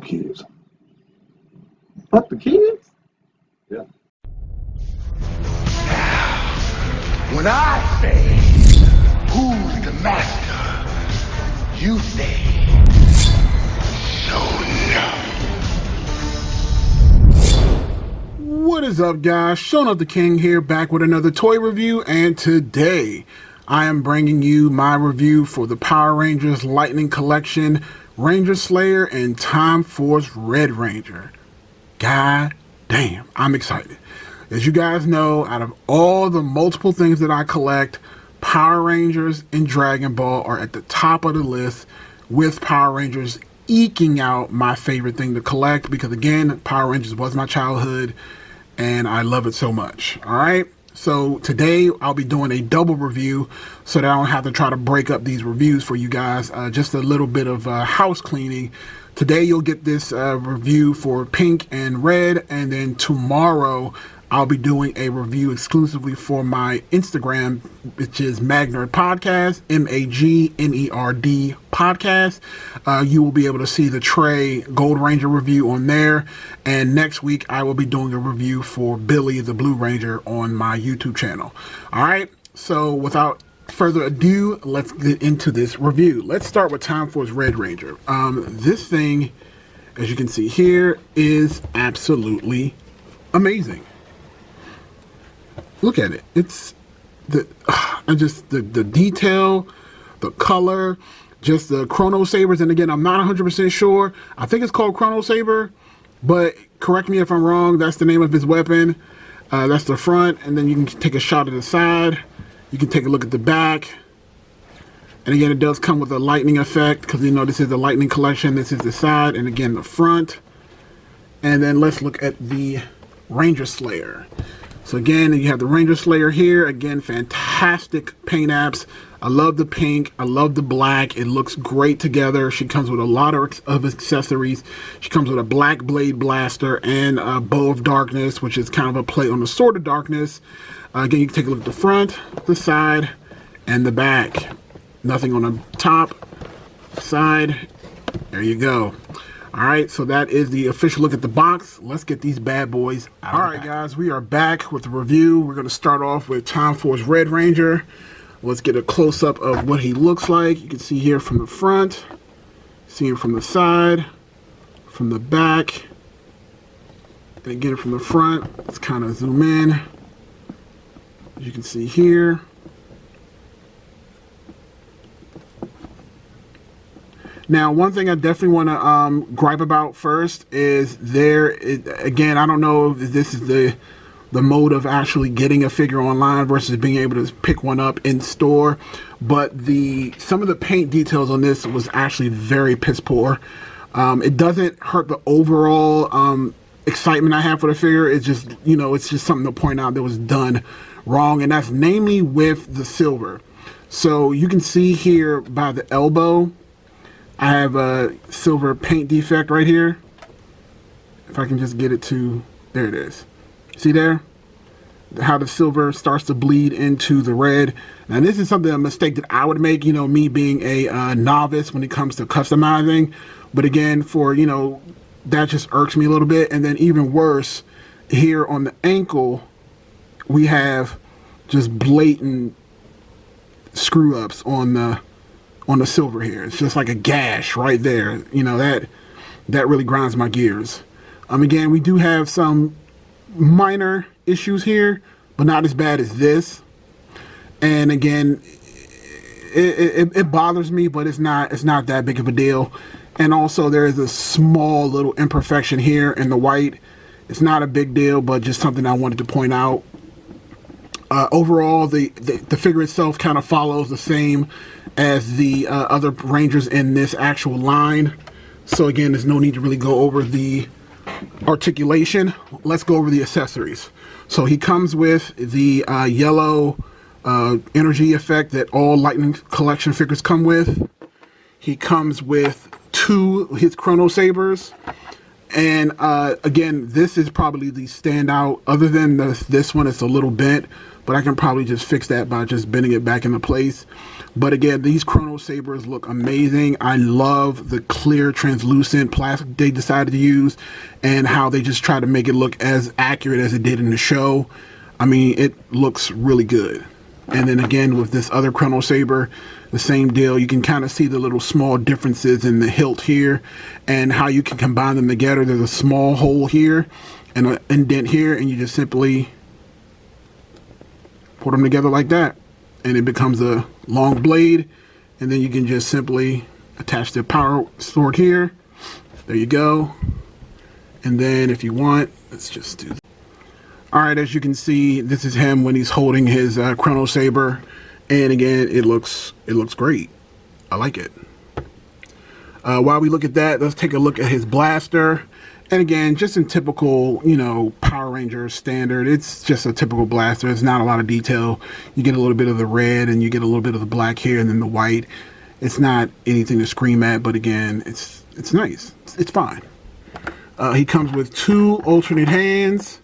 kids. Fuck the kids? Yeah. When I say, who's the master? You say, so no. What is up, guys? Shonuff the King here, back with another toy review, and today I am bringing you my review for the Power Rangers Lightning Collection, Ranger Slayer, and Time Force Red Ranger. God damn, I'm excited. As you guys know, out of all the multiple things that I collect, Power Rangers and Dragon Ball are at the top of the list, with Power Rangers eking out my favorite thing to collect, because again, Power Rangers was my childhood and I love it so much. Alright, so today I'll be doing a double review so that I don't have to try to break up these reviews for you guys. Just a little bit of house cleaning. Today you'll get this review for pink and red, and then tomorrow I'll be doing a review exclusively for my Instagram, which is Magnerd Podcast, M-A-G-N-E-R-D Podcast. You will be able to see the Trey Gold Ranger review on there. And next week, I will be doing a review for Billy the Blue Ranger on my YouTube channel. All right, so without further ado, let's get into this review. Let's start with Time Force Red Ranger. This thing, as you can see here, is absolutely amazing. Look at it. It's the detail, the color, just the Chrono Sabers. And again, I'm not 100% sure. I think it's called Chrono Saber, but correct me if I'm wrong. That's the name of his weapon. That's the front, and then you can take a shot at the side. You can take a look at the back. And again, it does come with a lightning effect, because you know this is the lightning collection. This is the side, and again the front. And then let's look at the Ranger Slayer. So again, you have the Ranger Slayer here. Again, fantastic paint apps. I love the pink. I love the black. It looks great together. She comes with a lot of accessories. She comes with a black blade blaster and a bow of darkness, which is kind of a play on the sword of darkness. Again, you can take a look at the front, the side, and the back. Nothing on the top, side. There you go. Alright, so that is the official look at the box. Let's get these bad boys out. Alright guys, we are back with the review. We're going to start off with Time Force Red Ranger. Let's get a close-up of what he looks like. You can see here from the front, see him from the side, from the back, and again from the front. Let's kind of zoom in. As you can see here. Now, one thing I definitely want to gripe about first is again, I don't know if this is the mode of actually getting a figure online versus being able to pick one up in store, but some of the paint details on this was actually very piss poor. It doesn't hurt the overall excitement I have for the figure. It's just, you know, it's just something to point out that was done wrong, and that's namely with the silver. So you can see here by the elbow, I have a silver paint defect right here. If I can just get it to, there it is. See there? How the silver starts to bleed into the red. Now this is a mistake that I would make, you know, me being a novice when it comes to customizing. But again, you know, that just irks me a little bit. And then even worse, here on the ankle, we have just blatant screw ups on the silver here. It's just like a gash right there. You know, that really grinds my gears. Again, we do have some minor issues here, but not as bad as this. And again, it bothers me, but it's not that big of a deal. And also there is a small little imperfection here in the white. It's not a big deal, but just something I wanted to point out. Overall, the figure itself kind of follows the same as the other Rangers in this actual line. So again, there's no need to really go over the articulation. Let's go over the accessories. So he comes with the yellow energy effect that all Lightning Collection figures come with. He comes with his Chrono Sabers. And again, this is probably the standout. Other than this one, it's a little bent, but I can probably just fix that by just bending it back into place. But again, these Chrono Sabers look amazing. I love the clear, translucent plastic they decided to use and how they just try to make it look as accurate as it did in the show. I mean, it looks really good. And then again, with this other Chrono Saber, the same deal. You can kind of see the little small differences in the hilt here and how you can combine them together. There's a small hole here and an indent here, and you just simply put them together like that. And it becomes a long blade, and then you can just simply attach the power sword here. There you go. And then if you want, let's just do. All right, as you can see, this is him when he's holding his Chrono Saber, and again, it looks great. I like it. While we look at that, let's take a look at his blaster. And again, just in typical, you know, Power Ranger standard, it's just a typical blaster. It's not a lot of detail. You get a little bit of the red and you get a little bit of the black here and then the white. It's not anything to scream at, but again, it's nice. It's fine. He comes with 2 alternate hands.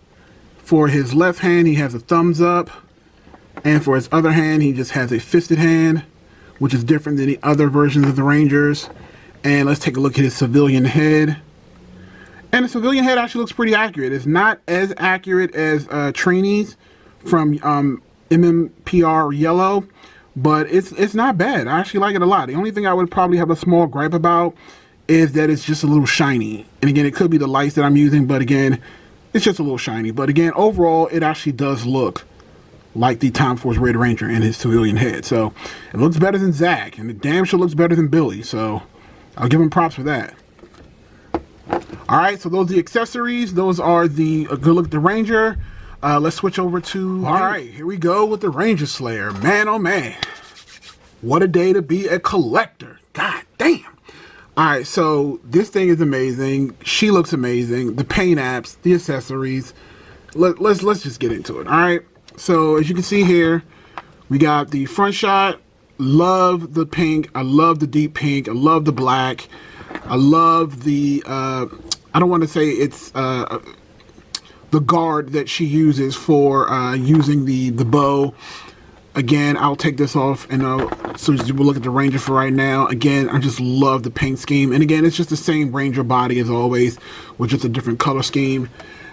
For his left hand, he has a thumbs up. And for his other hand, he just has a fisted hand, which is different than the other versions of the Rangers. And let's take a look at his civilian head. And the civilian head actually looks pretty accurate. It's not as accurate as Trini's from MMPR Yellow, but it's not bad. I actually like it a lot. The only thing I would probably have a small gripe about is that it's just a little shiny. And again, it could be the lights that I'm using, but again, it's just a little shiny. But again, overall, it actually does look like the Time Force Red Ranger in his civilian head. So it looks better than Zach, and it damn sure looks better than Billy. So I'll give him props for that. All right, so those are the accessories. Those are the good look at the Ranger. Let's switch over to. All right, here we go with the Ranger Slayer. Man, oh man, what a day to be a collector. God damn. All right, so this thing is amazing. She looks amazing. The paint apps, the accessories. Let's just get into it. All right. So as you can see here, we got the front shot. Love the pink. I love the deep pink. I love the black. I love the. I don't want to say it's the guard that she uses for using the bow. Again, I'll take this off and so we'll look at the Ranger for right now. Again, I just love the paint scheme. And again, it's just the same Ranger body as always, with just a different color scheme.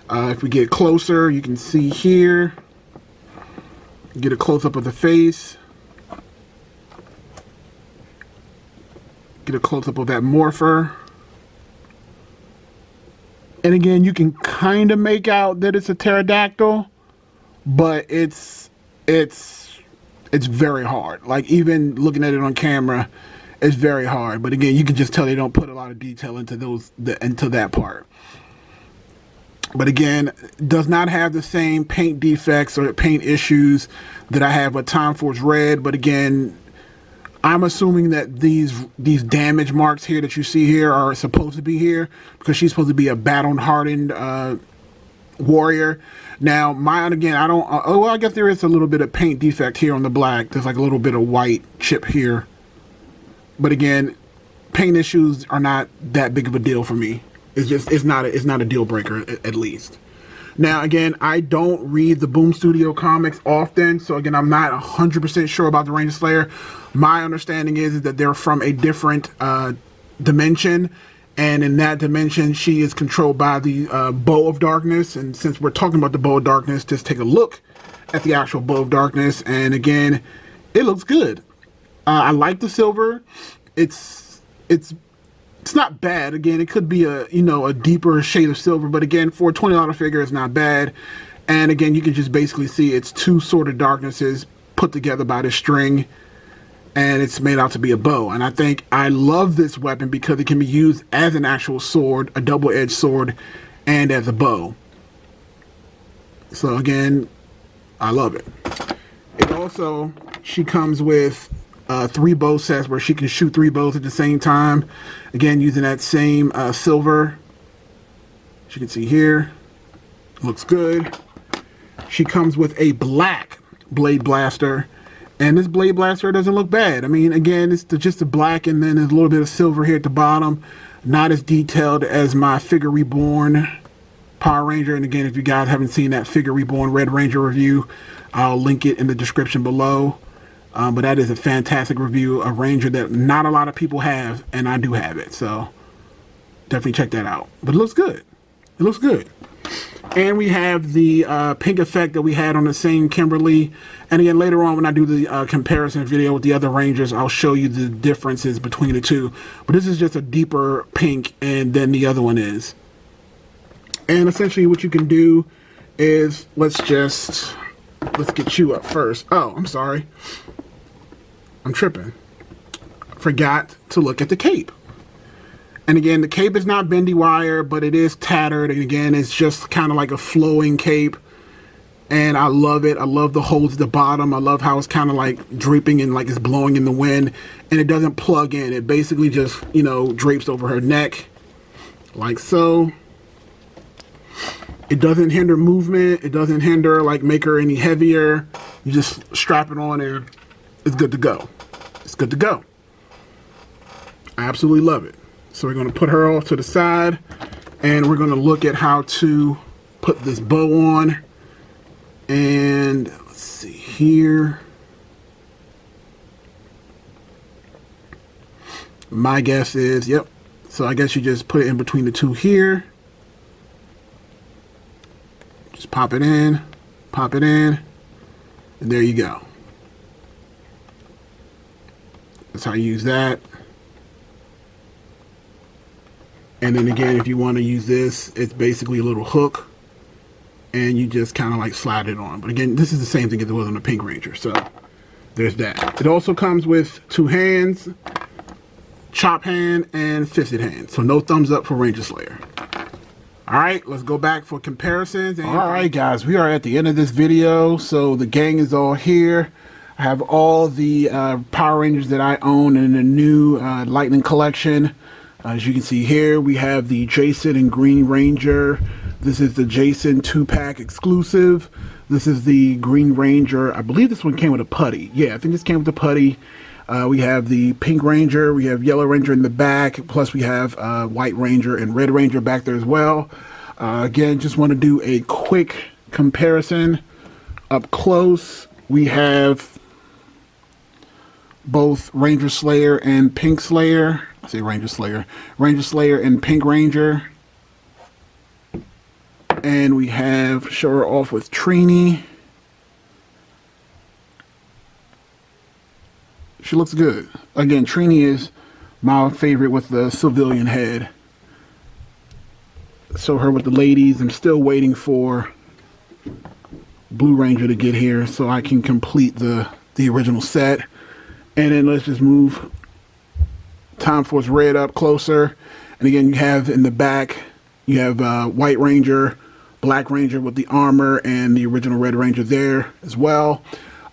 If we get closer, you can see here. Get a close-up of the face. Get a close-up of that morpher. And again, you can kind of make out that it's a pterodactyl, but it's very hard. Like, even looking at it on camera, it's very hard. But again, you can just tell they don't put a lot of detail into that part. But again, does not have the same paint defects or paint issues that I have with Time Force Red. But again, I'm assuming that these damage marks here that you see here are supposed to be here because she's supposed to be a battle-hardened warrior. Now, again, I don't. Well, I guess there is a little bit of paint defect here on the black. There's like a little bit of white chip here. But again, paint issues are not that big of a deal for me. It's not a deal breaker, at least. Now, again, I don't read the Boom Studio comics often, so again, I'm not 100% sure about the Ranger Slayer. My understanding is that they're from a different dimension, and in that dimension, she is controlled by the Bow of Darkness. And since we're talking about the Bow of Darkness, just take a look at the actual Bow of Darkness, and again, it looks good. I like the silver. It's not bad. Again, it could be a deeper shade of silver, but again, for a $20 figure, it's not bad. And again, you can just basically see it's 2 Sword of Darknesses put together by this string, and it's made out to be a bow. And I love this weapon because it can be used as an actual sword, a double-edged sword, and as a bow. So again, I love it. It also, she comes with 3 bow sets where she can shoot 3 bows at the same time. Again, using that same silver. As you can see here, looks good. She comes with a black Blade Blaster, and this Blade Blaster doesn't look bad. I mean, again, it's just a black, and then there's a little bit of silver here at the bottom. Not as detailed as my Figure Reborn Power Ranger. And again, if you guys haven't seen that Figure Reborn Red Ranger review, I'll link it in the description below. But that is a fantastic review, a Ranger that not a lot of people have, and I do have it. So definitely check that out. But it looks good. It looks good. And we have the pink effect that we had on the same Kimberly. And again, later on when I do the comparison video with the other Rangers, I'll show you the differences between the two. But this is just a deeper pink and then the other one is. And essentially what you can do is, let's get you up first. Oh, I'm sorry. I'm tripping. Forgot to look at the cape. And again, the cape is not bendy wire, but it is tattered. And again, it's just kind of like a flowing cape. And I love it. I love the holes at the bottom. I love how it's kind of like draping and like it's blowing in the wind. And it doesn't plug in. It basically just, you know, drapes over her neck like so. It doesn't hinder movement. It doesn't hinder, like, make her any heavier. You just strap it on and it's good to go. It's good to go. I absolutely love it. So we're going to put her off to the side and we're going to look at how to put this bow on. And let's see here. My guess is, yep. So I guess you just put it in between the two here. Just pop it in, and there you go. That's how you use that. And then again, if you want to use this, it's basically a little hook and you just kind of like slide it on. But again, this is the same thing as it was on the Pink Ranger. So there's that. It also comes with 2 hands, chop hand and fisted hand. So no thumbs up for Ranger Slayer. All right, let's go back for comparisons. All right, guys, we are at the end of this video. So the gang is all here. I have all the Power Rangers that I own in the new Lightning Collection. As you can see here, we have the Jason and Green Ranger. This is the Jason 2-pack exclusive. This is the Green Ranger. I believe this one came with a putty. Yeah, I think this came with a putty. We have the Pink Ranger. We have Yellow Ranger in the back. Plus we have White Ranger and Red Ranger back there as well. Again, just want to do a quick comparison. Up close, we have both Ranger Slayer and Pink Slayer. I say Ranger Slayer. Ranger Slayer and Pink Ranger. And we have, show her off with Trini. She looks good. Again, Trini is my favorite with the civilian head. Show her with the ladies. I'm still waiting for Blue Ranger to get here so I can complete the original set. And then let's just move Time Force Red up closer. And again, you have in the back, you have White Ranger, Black Ranger with the armor, and the original Red Ranger there as well.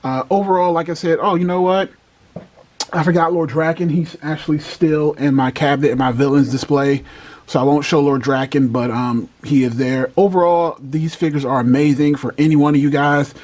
Overall, like I said, oh, you know what? I forgot Lord Draken. He's actually still in my cabinet in my villains display. So I won't show Lord Draken, but he is there. Overall, these figures are amazing for any one of you guys.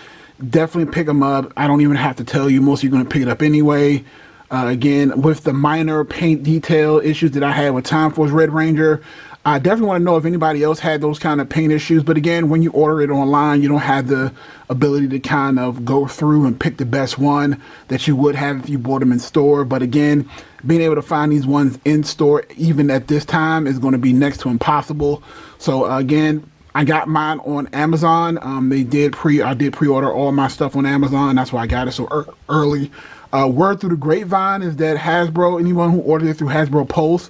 Definitely pick them up. I don't even have to tell you. Most of you are going to pick it up anyway. Again, with the minor paint detail issues that I had with Time Force Red Ranger, I definitely want to know if anybody else had those kind of paint issues. But again, when you order it online, you don't have the ability to kind of go through and pick the best one that you would have if you bought them in store. But again, being able to find these ones in store, even at this time, is going to be next to impossible. So again, I got mine on Amazon. I did pre-order all my stuff on Amazon. That's why I got it so early. Word through the grapevine is that Hasbro, anyone who ordered it through Hasbro Pulse,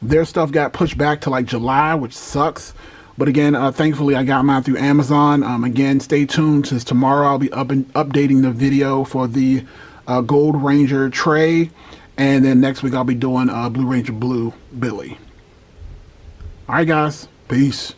their stuff got pushed back to like July, which sucks. But again, thankfully I got mine through Amazon. Again, stay tuned, since tomorrow I'll be updating the video for the Gold Ranger tray. And then next week I'll be doing Blue Ranger Blue Billy. All right, guys. Peace.